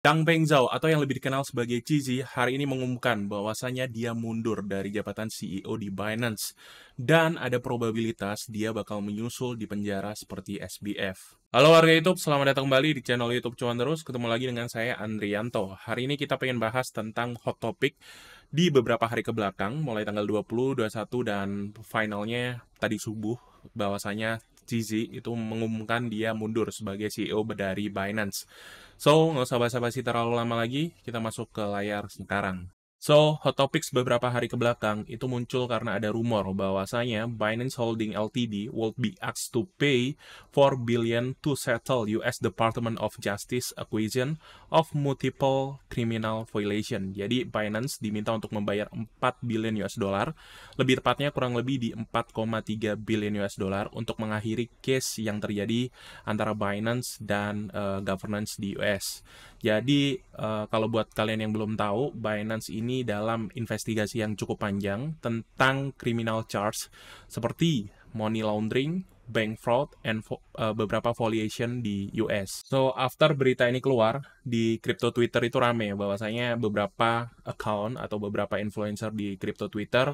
Changpeng Zhao atau yang lebih dikenal sebagai Cizi hari ini mengumumkan bahwasanya dia mundur dari jabatan CEO di Binance dan ada probabilitas dia bakal menyusul di penjara seperti SBF. Halo warga YouTube, selamat datang kembali di channel YouTube Cuan Terus. Ketemu lagi dengan saya Andrianto. Hari ini kita pengen bahas tentang hot topic di beberapa hari ke belakang, mulai tanggal 20, 21 dan finalnya tadi subuh bahwasanya Cizi itu mengumumkan dia mundur sebagai CEO dari Binance. So, nggak usah basa-basi terlalu lama lagi, kita masuk ke layar sekarang. So, hot topics beberapa hari ke belakang itu muncul karena ada rumor bahwasanya Binance Holding Ltd will be asked to pay 4 billion to settle US Department of Justice acquisition of multiple criminal violation. Jadi Binance diminta untuk membayar 4 billion US dollar, lebih tepatnya kurang lebih di 4,3 billion US dollar untuk mengakhiri case yang terjadi antara Binance dan governance di US. Jadi kalau buat kalian yang belum tahu, Binance ini dalam investigasi yang cukup panjang tentang criminal charge seperti money laundering, bank fraud, and beberapa violation di US. So, after berita ini keluar, di crypto Twitter itu rame bahwasanya beberapa account atau beberapa influencer di crypto Twitter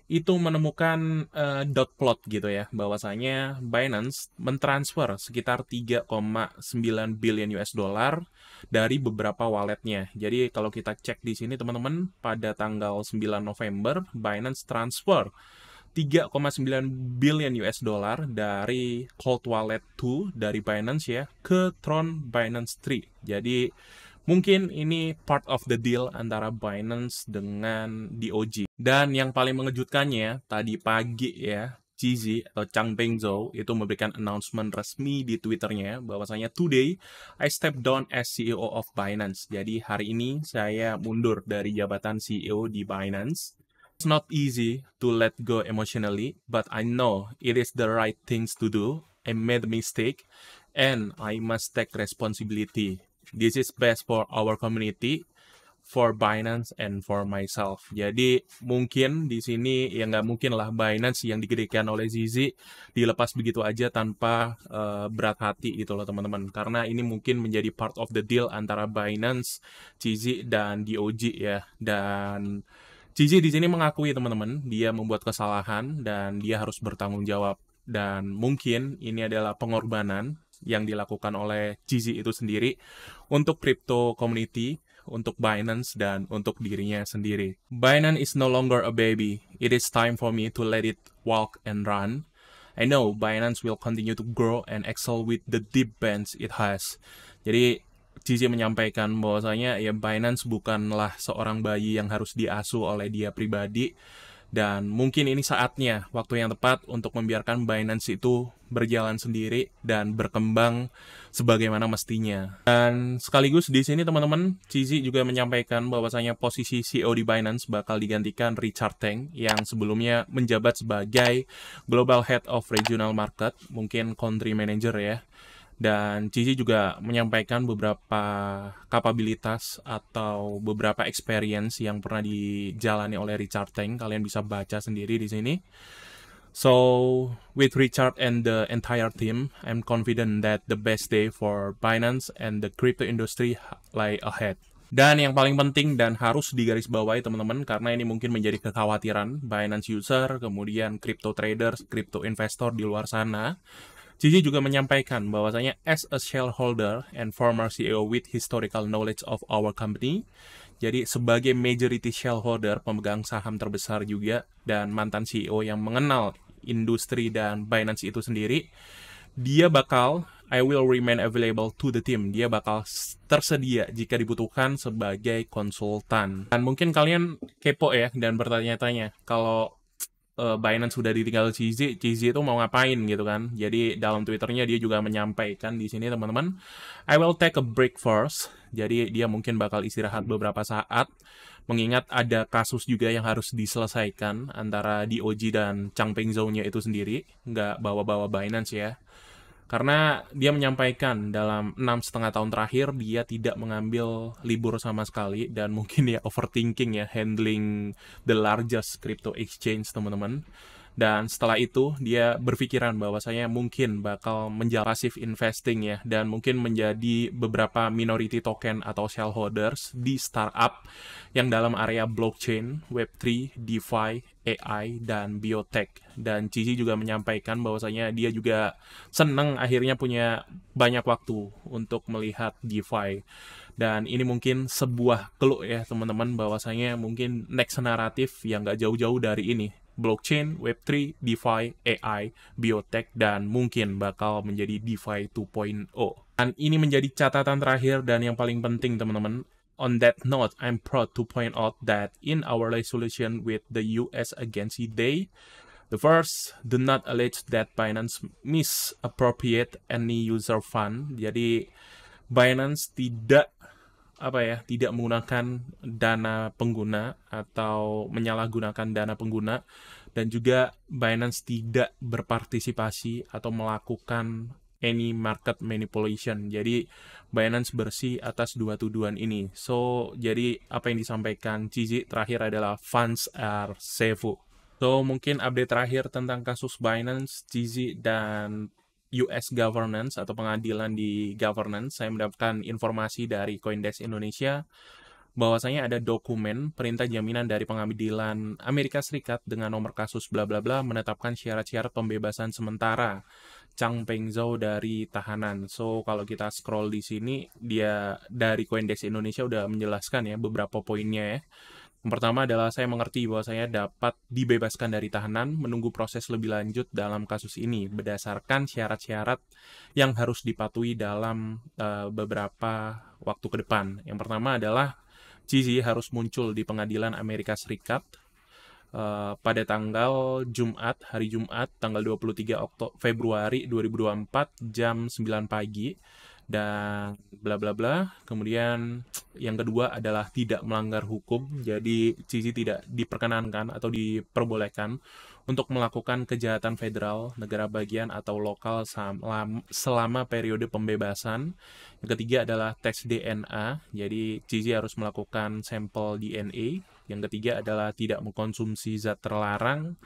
itu menemukan dot plot gitu ya, bahwasanya Binance mentransfer sekitar 3,9 billion US dollar dari beberapa walletnya. Jadi kalau kita cek di sini teman-teman, pada tanggal 9 November Binance transfer 3,9 billion US dollar dari cold wallet 2 dari Binance ya ke Tron Binance 3. Jadi mungkin ini part of the deal antara Binance dengan DOJ. Dan yang paling mengejutkannya, tadi pagi ya, Cizi atau Changpeng Zhao itu memberikan announcement resmi di Twitternya bahwasanya today I step down as CEO of Binance. Jadi hari ini saya mundur dari jabatan CEO di Binance. It's not easy to let go emotionally, but I know it is the right things to do. I made a mistake and I must take responsibility. This is best for our community, for Binance, and for myself. Jadi mungkin di sini ya nggak mungkin lah Binance yang digedekan oleh Zizi dilepas begitu aja tanpa berat hati gitu loh teman-teman. Karena ini mungkin menjadi part of the deal antara Binance, Zizi, dan DOJ ya. Dan Zizi di sini mengakui teman-teman dia membuat kesalahan dan dia harus bertanggung jawab. Dan mungkin ini adalah pengorbanan yang dilakukan oleh Cizi itu sendiri untuk crypto community, untuk Binance, dan untuk dirinya sendiri. Binance is no longer a baby. It is time for me to let it walk and run. I know Binance will continue to grow and excel with the deep bench it has. Jadi Cici menyampaikan bahwasanya ya Binance bukanlah seorang bayi yang harus diasuh oleh dia pribadi, dan mungkin ini saatnya, waktu yang tepat untuk membiarkan Binance itu berjalan sendiri dan berkembang sebagaimana mestinya. Dan sekaligus di sini teman-teman, Cizi juga menyampaikan bahwasanya posisi CEO di Binance bakal digantikan Richard Teng yang sebelumnya menjabat sebagai Global Head of Regional Market, mungkin Country Manager ya. Dan Cici juga menyampaikan beberapa kapabilitas atau beberapa experience yang pernah dijalani oleh Richard Teng. Kalian bisa baca sendiri di sini. So, with Richard and the entire team, I'm confident that the best day for Binance and the crypto industry lie ahead. Dan yang paling penting dan harus digarisbawahi teman-teman, karena ini mungkin menjadi kekhawatiran Binance user, kemudian crypto traders, crypto investor di luar sana. Cici juga menyampaikan bahwasanya as a shareholder and former CEO with historical knowledge of our company, jadi sebagai majority shareholder, pemegang saham terbesar juga, dan mantan CEO yang mengenal industri dan Binance itu sendiri, dia bakal, I will remain available to the team. Dia bakal tersedia jika dibutuhkan sebagai konsultan. Dan mungkin kalian kepo ya dan bertanya-tanya, kalau Binance sudah ditinggal Cizi itu mau ngapain gitu kan. Jadi dalam Twitternya dia juga menyampaikan di sini teman-teman, I will take a break first. Jadi dia mungkin bakal istirahat beberapa saat, mengingat ada kasus juga yang harus diselesaikan antara DOJ dan Changpeng Zhao-nya itu sendiri, nggak bawa-bawa Binance ya. Karena dia menyampaikan dalam 6,5 tahun terakhir dia tidak mengambil libur sama sekali, dan mungkin ya overthinking ya handling the largest crypto exchange teman-teman. Dan setelah itu dia berpikiran bahwasanya mungkin bakal menjadi passive investing ya, dan mungkin menjadi beberapa minority token atau shareholders di startup yang dalam area blockchain, Web3, DeFi, AI, dan biotech. Dan Cici juga menyampaikan bahwasanya dia juga seneng akhirnya punya banyak waktu untuk melihat DeFi. Dan ini mungkin sebuah clue ya teman-teman, bahwasanya mungkin next naratif yang gak jauh-jauh dari ini. Blockchain, Web3, DeFi, AI, biotech, dan mungkin bakal menjadi DeFi 2.0. Dan ini menjadi catatan terakhir dan yang paling penting teman-teman. On that note, I'm proud to point out that in our resolution with the US Agency Day, the first, do not allege that Binance misappropriate any user fund. Jadi Binance tidak menggunakan dana pengguna atau menyalahgunakan dana pengguna, dan juga Binance tidak berpartisipasi atau melakukan any market manipulation. Jadi Binance bersih atas dua tuduhan ini. So, jadi apa yang disampaikan Cici terakhir adalah funds are safe. So, mungkin update terakhir tentang kasus Binance, Cici, dan US governance atau pengadilan di governance. Saya mendapatkan informasi dari CoinDesk Indonesia bahwasanya ada dokumen perintah jaminan dari pengadilan Amerika Serikat dengan nomor kasus bla bla bla menetapkan syarat-syarat pembebasan sementara Chang Peng Zhou dari tahanan. So, kalau kita scroll di sini, dia dari CoinDesk Indonesia udah menjelaskan ya beberapa poinnya ya. Yang pertama adalah saya mengerti bahwa saya dapat dibebaskan dari tahanan menunggu proses lebih lanjut dalam kasus ini berdasarkan syarat-syarat yang harus dipatuhi dalam beberapa waktu ke depan. Yang pertama adalah Cici harus muncul di pengadilan Amerika Serikat pada tanggal Jumat, hari Jumat, tanggal 23 Februari 2024 jam 9 pagi. Dan bla bla bla. Kemudian yang kedua adalah tidak melanggar hukum. Jadi Cici tidak diperkenankan atau diperbolehkan untuk melakukan kejahatan federal, negara bagian atau lokal selama periode pembebasan. Yang ketiga adalah tes DNA. Jadi Cici harus melakukan sampel DNA. Yang ketiga adalah tidak mengkonsumsi zat terlarang.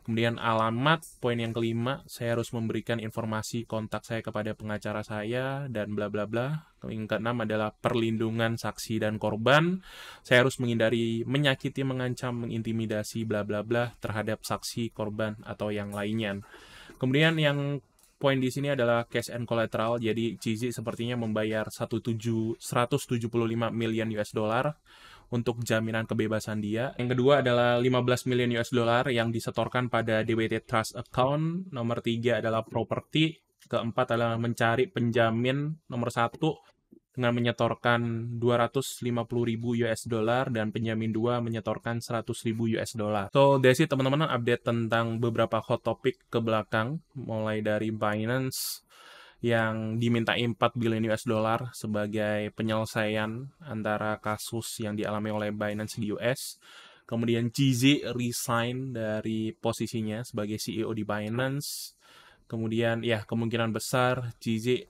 Kemudian alamat, poin yang kelima, saya harus memberikan informasi kontak saya kepada pengacara saya, dan bla bla bla. Yang keenam adalah perlindungan saksi dan korban. Saya harus menghindari menyakiti, mengancam, mengintimidasi, bla bla bla terhadap saksi, korban, atau yang lainnya. Kemudian yang poin di sini adalah cash and collateral. Jadi Cici sepertinya membayar 175 million US dollar untuk jaminan kebebasan dia. Yang kedua adalah 15 million US dollar yang disetorkan pada DWT Trust Account. Nomor 3 adalah properti. Keempat adalah mencari penjamin. Nomor 1 dengan menyetorkan 250.000 US dollar, dan penjamin 2 menyetorkan 100.000 US dollar. So, that's it teman-teman, update tentang beberapa hot topic ke belakang, mulai dari Binance yang dimintai 4 billion US dollar sebagai penyelesaian antara kasus yang dialami oleh Binance di US. Kemudian Cici resign dari posisinya sebagai CEO di Binance. Kemudian ya kemungkinan besar Cici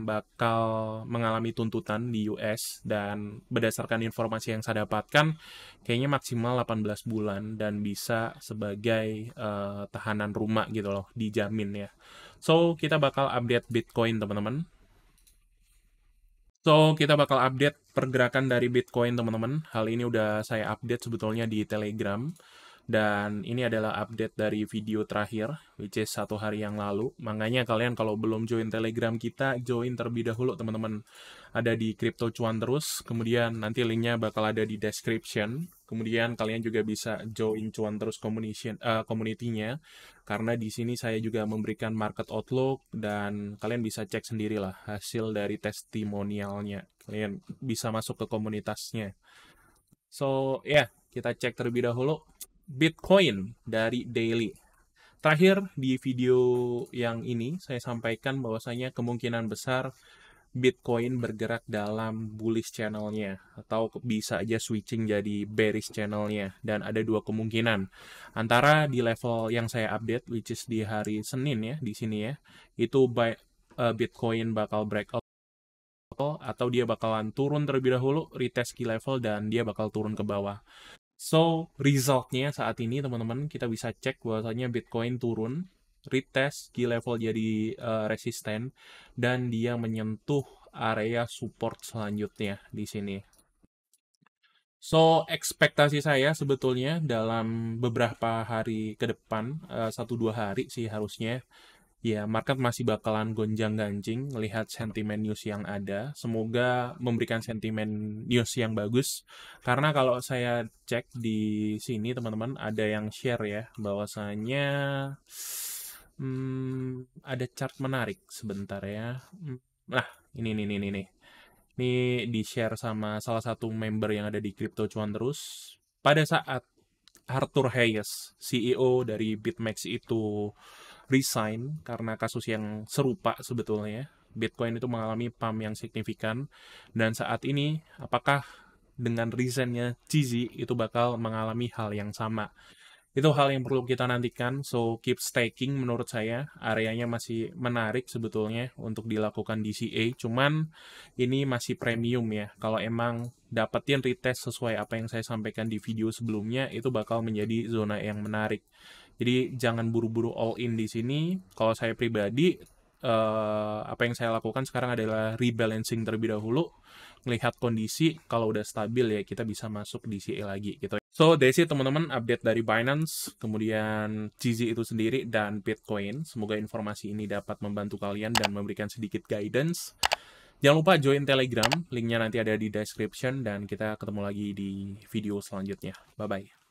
bakal mengalami tuntutan di US, dan berdasarkan informasi yang saya dapatkan kayaknya maksimal 18 bulan dan bisa sebagai tahanan rumah gitu loh, dijamin ya. So, kita bakal update Bitcoin, teman-teman. So, kita bakal update pergerakan dari Bitcoin, teman-teman. Hal ini udah saya update sebetulnya di Telegram. Dan ini adalah update dari video terakhir, which is 1 hari yang lalu. Makanya kalian kalau belum join Telegram kita, join terlebih dahulu, teman-teman. Ada di Crypto Cuan Terus, kemudian nanti linknya bakal ada di description. Kemudian kalian juga bisa join Cuan Terus community-nya, karena di sini saya juga memberikan market outlook, dan kalian bisa cek sendirilah hasil dari testimonialnya. Kalian bisa masuk ke komunitasnya. So, ya, kita cek terlebih dahulu Bitcoin dari daily. Terakhir di video yang ini saya sampaikan bahwasanya kemungkinan besar Bitcoin bergerak dalam bullish channelnya, atau bisa aja switching jadi bearish channelnya, dan ada dua kemungkinan. Antara di level yang saya update, which is di hari Senin ya, di sini ya, itu Bitcoin bakal breakout, atau dia bakalan turun terlebih dahulu, retest key level, dan dia bakal turun ke bawah. So, resultnya saat ini teman-teman kita bisa cek bahwasanya Bitcoin turun, retest key level jadi resisten, dan dia menyentuh area support selanjutnya di sini. So, ekspektasi saya sebetulnya dalam beberapa hari ke depan, 1-2 hari sih harusnya, ya, market masih bakalan gonjang-ganjing melihat sentimen news yang ada. Semoga memberikan sentimen news yang bagus. Karena kalau saya cek di sini teman-teman ada yang share ya bahwasanya ada chart menarik sebentar ya. Nah, ini. Ini di-share sama salah satu member yang ada di Crypto Cuan Terus. Pada saat Arthur Hayes, CEO dari BitMEX itu resign karena kasus yang serupa sebetulnya. Bitcoin itu mengalami pump yang signifikan. Dan saat ini, apakah dengan resignnya Chizi itu bakal mengalami hal yang sama? Itu hal yang perlu kita nantikan. So, keep staking menurut saya. Areanya masih menarik sebetulnya untuk dilakukan DCA. Cuman ini masih premium ya. Kalau emang dapetin retest sesuai apa yang saya sampaikan di video sebelumnya, itu bakal menjadi zona yang menarik. Jadi jangan buru-buru all in di sini. Kalau saya pribadi, apa yang saya lakukan sekarang adalah rebalancing terlebih dahulu, melihat kondisi. Kalau udah stabil ya kita bisa masuk DCA lagi gitu. So, that's it teman-teman, update dari Binance, kemudian CZ itu sendiri, dan Bitcoin. Semoga informasi ini dapat membantu kalian dan memberikan sedikit guidance. Jangan lupa join Telegram, linknya nanti ada di description, dan kita ketemu lagi di video selanjutnya. Bye-bye.